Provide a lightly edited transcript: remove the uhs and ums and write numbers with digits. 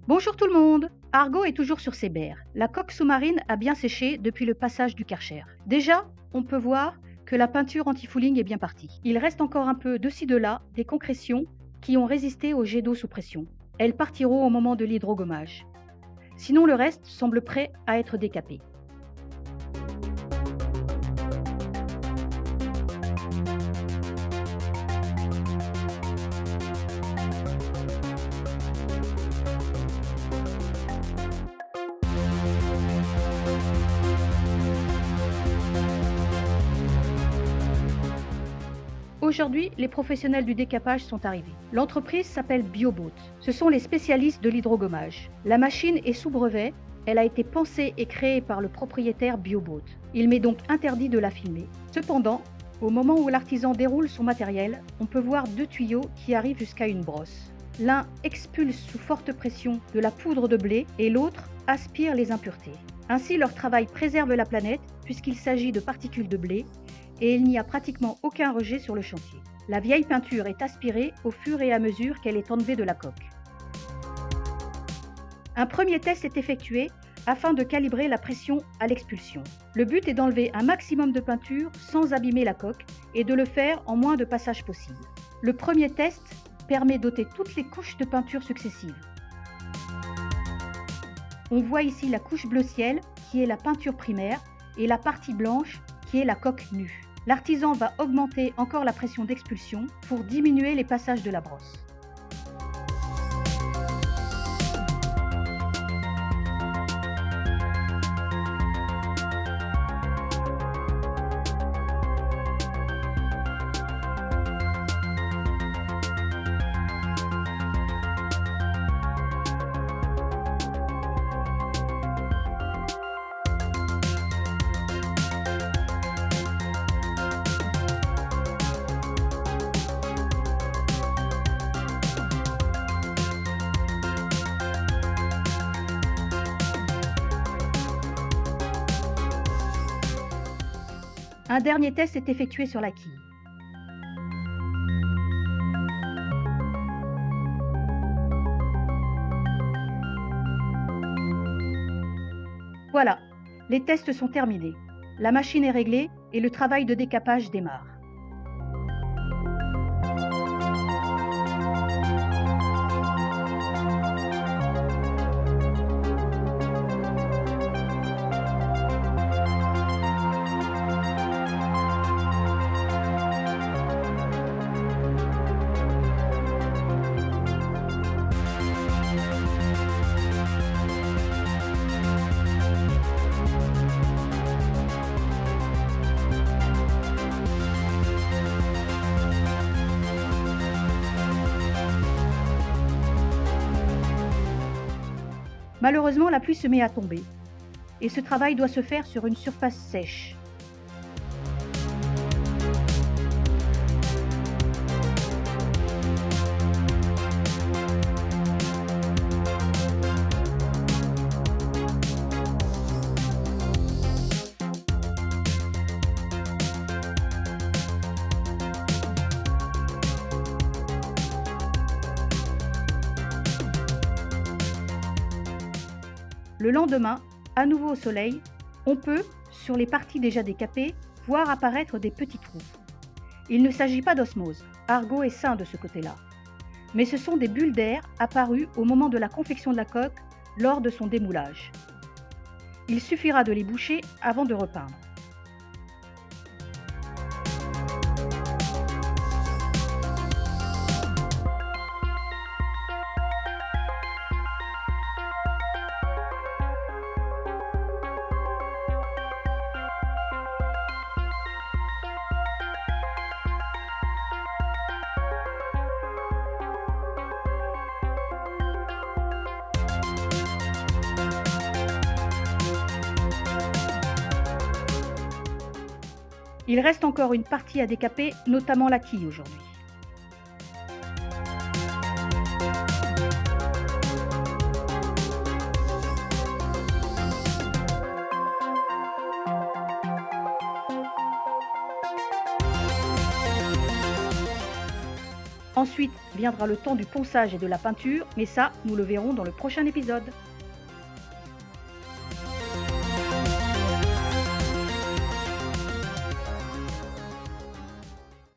Bonjour tout le monde! Argo est toujours sur ses berres. La coque sous-marine a bien séché depuis le passage du Karcher. Déjà, on peut voir que la peinture anti-fouling est bien partie. Il reste encore un peu de ci de là des concrétions qui ont résisté au jet d'eau sous pression. Elles partiront au moment de l'hydrogommage. Sinon le reste semble prêt à être décapé. Aujourd'hui, les professionnels du décapage sont arrivés. L'entreprise s'appelle BioBoat. Ce sont les spécialistes de l'hydrogommage. La machine est sous brevet. Elle a été pensée et créée par le propriétaire BioBoat. Il m'est donc interdit de la filmer. Cependant, au moment où l'artisan déroule son matériel, on peut voir deux tuyaux qui arrivent jusqu'à une brosse. L'un expulse sous forte pression de la poudre de blé et l'autre aspire les impuretés. Ainsi, leur travail préserve la planète puisqu'il s'agit de particules de blé et il n'y a pratiquement aucun rejet sur le chantier. La vieille peinture est aspirée au fur et à mesure qu'elle est enlevée de la coque. Un premier test est effectué afin de calibrer la pression à l'expulsion. Le but est d'enlever un maximum de peinture sans abîmer la coque et de le faire en moins de passages possible. Le premier test permet d'ôter toutes les couches de peinture successives. On voit ici la couche bleu ciel qui est la peinture primaire et la partie blanche qui est la coque nue. L'artisan va augmenter encore la pression d'expulsion pour diminuer les passages de la brosse. Un dernier test est effectué sur la quille. Voilà, les tests sont terminés. La machine est réglée et le travail de décapage démarre. Malheureusement, la pluie se met à tomber et ce travail doit se faire sur une surface sèche. Le lendemain, à nouveau au soleil, on peut, sur les parties déjà décapées, voir apparaître des petits trous. Il ne s'agit pas d'osmose, Argo est sain de ce côté-là. Mais ce sont des bulles d'air apparues au moment de la confection de la coque lors de son démoulage. Il suffira de les boucher avant de repeindre. Il reste encore une partie à décaper, notamment la quille aujourd'hui. Ensuite viendra le temps du ponçage et de la peinture, mais ça, nous le verrons dans le prochain épisode.